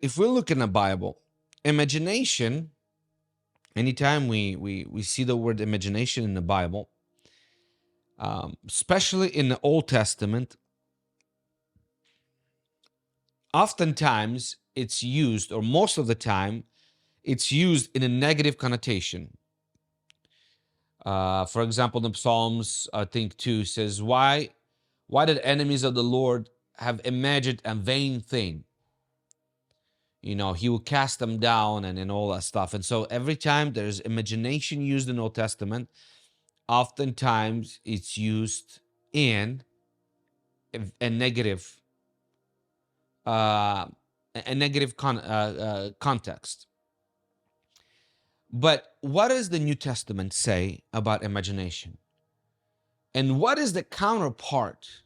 if we look in the Bible, imagination, anytime we see the word imagination in the Bible, especially in the Old Testament, oftentimes it's used, or most of the time, it's used in a negative connotation. For example, in Psalms, I think 2 says, why did enemies of the Lord have imagined a vain thing? You know, he will cast them down and all that stuff. And so every time there's imagination used in the Old Testament, oftentimes it's used in a negative uh, context. But what does the New Testament say about imagination? And what is the counterpart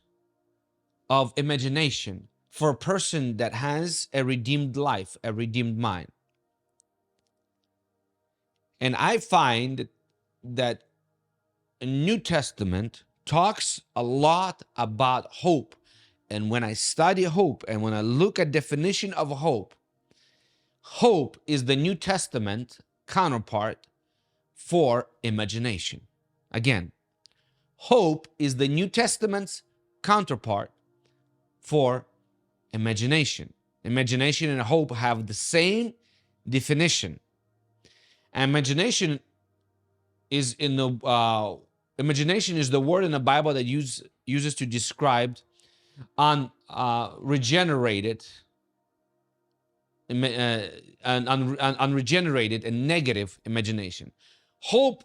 of imagination for a person that has a redeemed life, a redeemed mind? And I find that the New Testament talks a lot about hope. And when I study hope and when I look at definition of hope, hope is the New Testament counterpart for imagination. Again, hope is the New Testament's counterpart for imagination. Imagination and hope have the same definition. Imagination is imagination is the word in the Bible that uses to describe unregenerated and negative imagination. Hope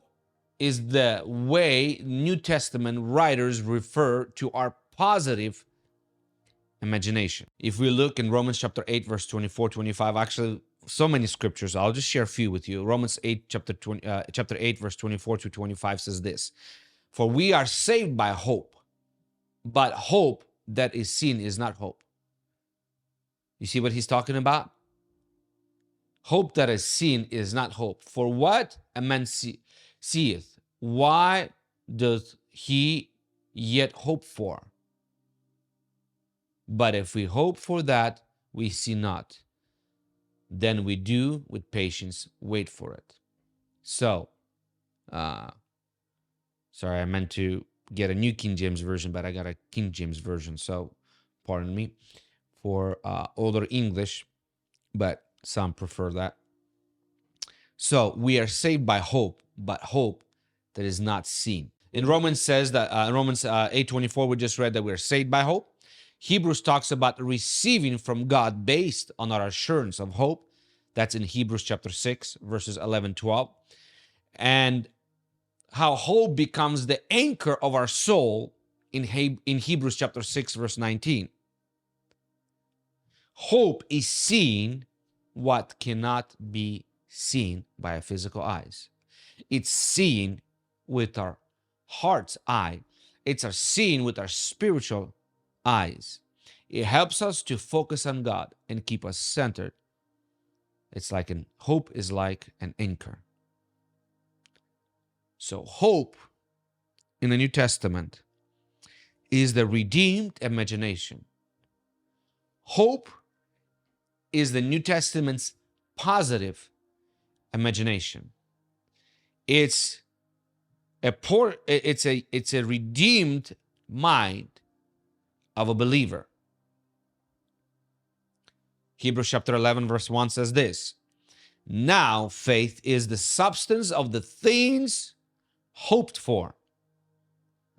is the way New Testament writers refer to our positive imagination. If we look in Romans chapter 8, verse 24, 25, actually so many scriptures, I'll just share a few with you. Romans 8, chapter 8, verse 24 to 25 says this, for we are saved by hope, but hope that is seen is not hope. You see what he's talking about? Hope that is seen is not hope. For what a man seeth, why doth he yet hope for? But if we hope for that we see not, then we do with patience wait for it. So, sorry, I meant to get a New King James Version, but I got a King James Version. So, pardon me for older English, but some prefer that. So, we are saved by hope, but hope that is not seen. In Romans says that Romans 8:24, we just read that we are saved by hope. Hebrews talks about receiving from God based on our assurance of hope. That's in Hebrews chapter 6, verses 11, 12. And how hope becomes the anchor of our soul in Hebrews chapter 6, verse 19. Hope is seeing what cannot be seen by our physical eyes. It's seeing with our heart's eye. It's our seeing with our spiritual eyes. It helps us to focus on God and keep us centered. It's like hope is like an anchor. So hope in the New Testament is the redeemed imagination. Hope is the New Testament's positive imagination. It's a redeemed mind of a believer. Hebrews chapter 11, verse 1 says this, now faith is the substance of the things hoped for,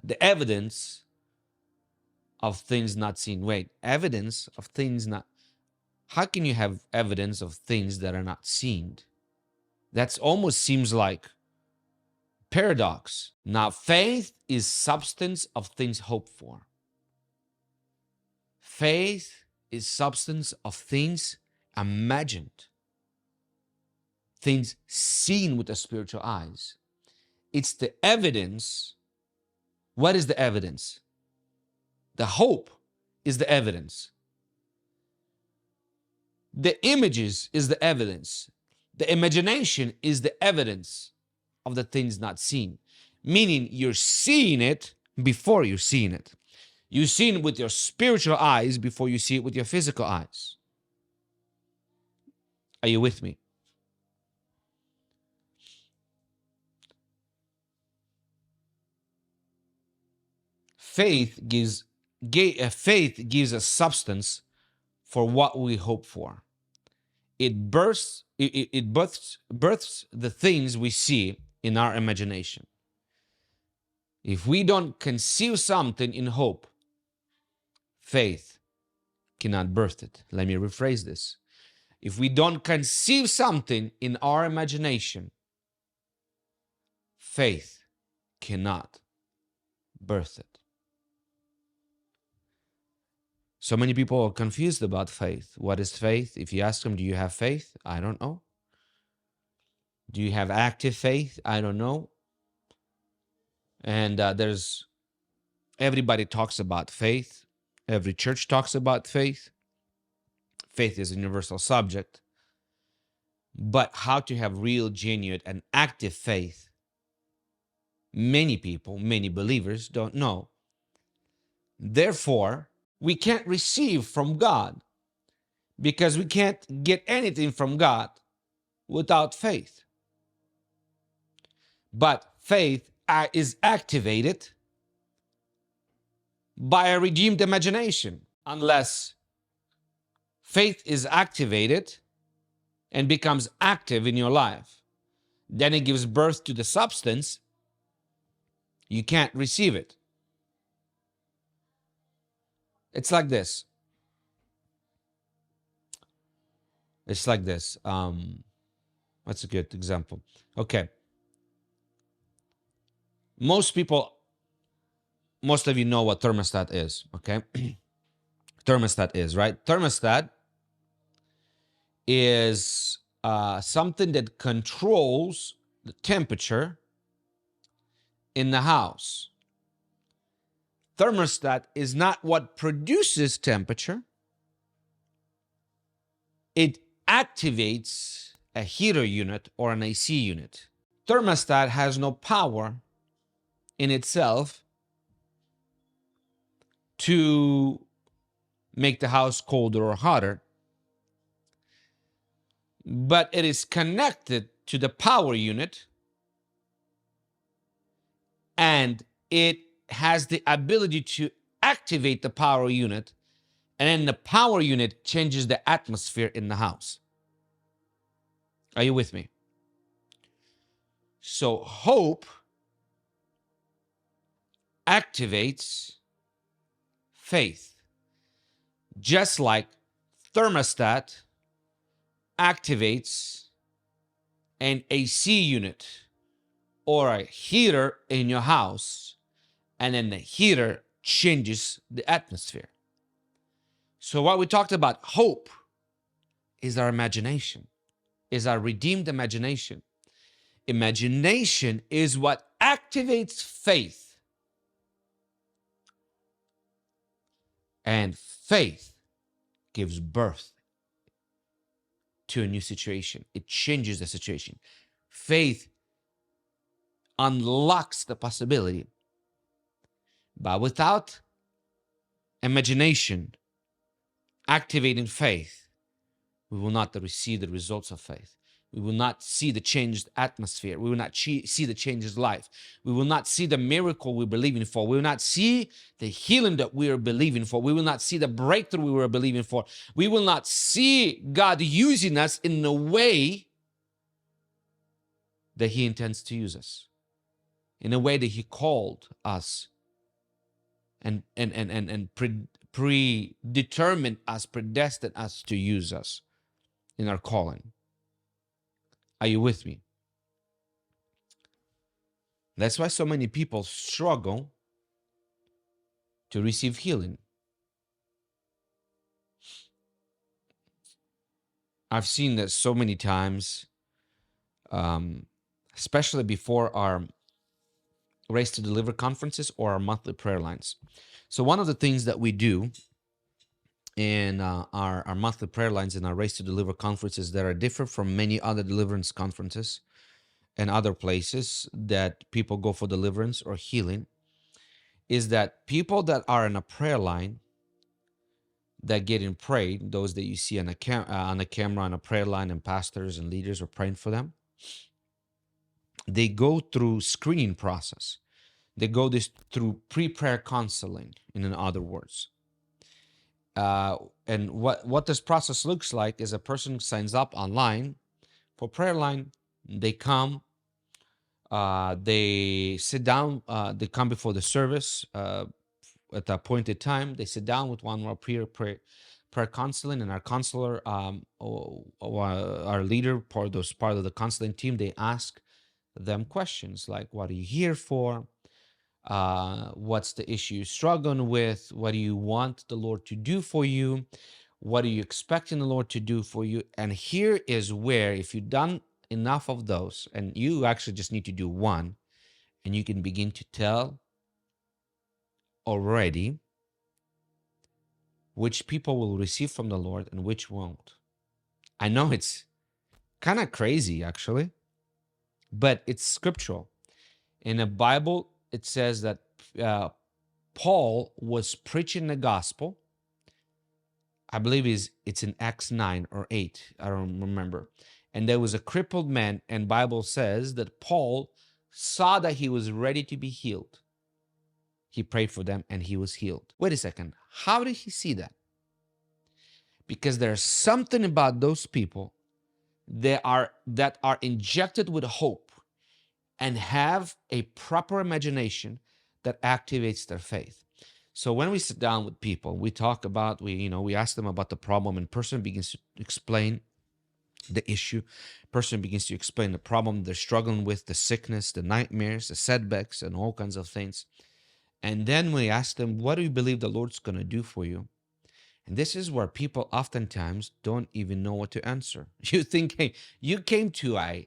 the evidence of things not seen. Wait, evidence of things not... How can you have evidence of things that are not seen? That almost seems like paradox. Now, faith is substance of things hoped for. Faith is substance of things imagined, things seen with the spiritual eyes. It's the evidence. What is the evidence? The hope is the evidence. The images is the evidence. The imagination is the evidence of the things not seen. Meaning you're seeing it before you're seeing it. You see it with your spiritual eyes before you see it with your physical eyes. Are you with me? Faith gives us substance for what we hope for. It births the things we see in our imagination. If we don't conceive something in hope, faith cannot birth it. Let me rephrase this. If we don't conceive something in our imagination, faith cannot birth it. So many people are confused about faith. What is faith? If you ask them, do you have faith? I don't know. Do you have active faith? I don't know. And everybody talks about faith. Every church talks about faith. Faith is a universal subject. But how to have real, genuine, and active faith, many people, many believers don't know. Therefore, we can't receive from God because we can't get anything from God without faith. But faith is activated by a redeemed imagination. Unless faith is activated and becomes active in your life, then it gives birth to the substance, you can't receive it. It's like this. It's like this. What's a good example? Okay. Most of you know what thermostat is, okay? Thermostat is, right? Thermostat is something that controls the temperature in the house. Thermostat is not what produces temperature. It activates a heater unit or an AC unit. Thermostat has no power in itself to make the house colder or hotter, but it is connected to the power unit, and it has the ability to activate the power unit, and then the power unit changes the atmosphere in the house. Are you with me? So hope activates faith, just like thermostat activates an AC unit or a heater in your house, and then the heater changes the atmosphere. So what we talked about, hope, is our imagination, is our redeemed imagination. Imagination is what activates faith. And faith gives birth to a new situation. It changes the situation. Faith unlocks the possibility. But without imagination activating faith, we will not receive the results of faith. We will not see the changed atmosphere. We will not see the changed life. We will not see the miracle we're believing for. We will not see the healing that we are believing for. We will not see the breakthrough we were believing for. We will not see God using us in the way that He intends to use us, in a way that He called us and predetermined us, predestined us to use us in our calling. Are you with me? That's why so many people struggle to receive healing. I've seen this so many times, especially before our Race to Deliver conferences or our monthly prayer lines. So one of the things that we do in our monthly prayer lines and our Race to Deliver conferences that are different from many other deliverance conferences and other places that people go for deliverance or healing is that people that are in a prayer line, that getting prayed, those that you see on a camera, on a prayer line, and pastors and leaders are praying for them, they go through screening process. They go this through pre-prayer counseling, in other words. And what this process looks like is a person signs up online for prayer line. They come, they sit down, they come before the service at the appointed time. They sit down with one of our prayer counseling, and our counselor, or our leader, part of the counseling team, they ask them questions like, what are you here for? What's the issue you're struggling with? What do you want the Lord to do for you? What are you expecting the Lord to do for you? And here is where, if you've done enough of those, and you actually just need to do one, and you can begin to tell already which people will receive from the Lord and which won't. I know it's kind of crazy, actually, but it's scriptural. In the Bible, it says that Paul was preaching the gospel. I believe it's in Acts 9 or 8. I don't remember. And there was a crippled man, and Bible says that Paul saw that he was ready to be healed. He prayed for them and he was healed. Wait a second. How did he see that? Because there's something about those people that are injected with hope and have a proper imagination that activates their faith. So when we sit down with people, we talk about, we ask them about the problem, and person begins to explain the issue. Person begins to explain the problem they're struggling with, the sickness, the nightmares, the setbacks, and all kinds of things. And then we ask them, what do you believe the Lord's going to do for you? And this is where people oftentimes don't even know what to answer. You think, hey, you came to a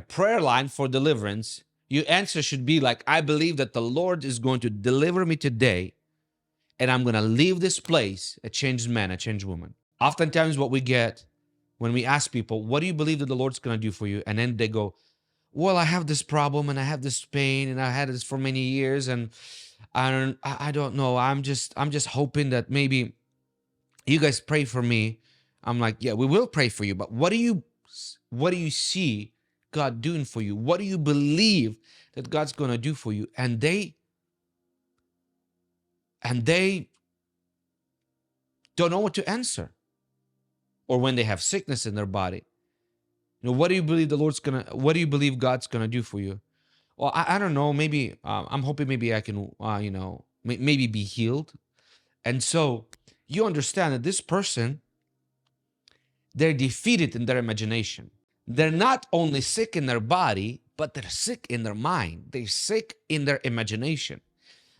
prayer line for deliverance. Your answer should be like, I believe that the Lord is going to deliver me today, and I'm going to leave this place a changed man, a changed woman. Oftentimes what we get when we ask people, what do you believe that the Lord's going to do for you? And then they go, well, I have this problem and I have this pain and I had this for many years, and I don't know. I'm just hoping that maybe you guys pray for me. I'm like, yeah, we will pray for you, but what do you see God doing for you? What do you believe that God's going to do for you? And they don't know what to answer. Or when they have sickness in their body, what do you believe what do you believe God's going to do for you? Well, I don't know. Maybe I'm hoping maybe I can, maybe be healed. And so you understand that this person, they're defeated in their imagination. They're not only sick in their body, but they're sick in their mind. They're sick in their imagination.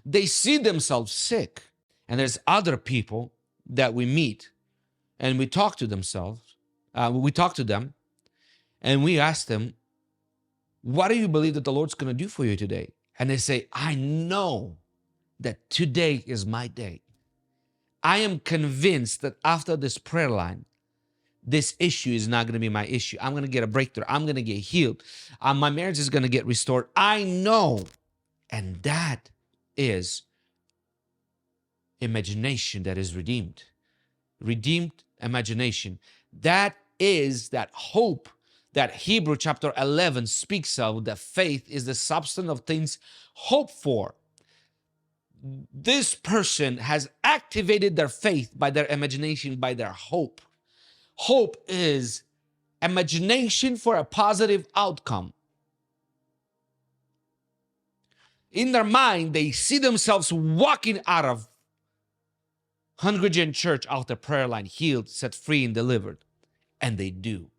They see themselves sick. And there's other people that we meet and we talk to them, and we ask them, what do you believe that the Lord's going to do for you today? And they say, I know that today is my day. I am convinced that after this prayer line, this issue is not going to be my issue. I'm going to get a breakthrough. I'm going to get healed. My marriage is going to get restored. I know. And that is imagination that is redeemed. Redeemed imagination. That is that hope that Hebrew chapter 11 speaks of, that faith is the substance of things hoped for. This person has activated their faith by their imagination, by their hope. Hope is imagination for a positive outcome. In their mind, they see themselves walking out of hungrygen church, out the prayer line, healed, set free, and delivered. And they do.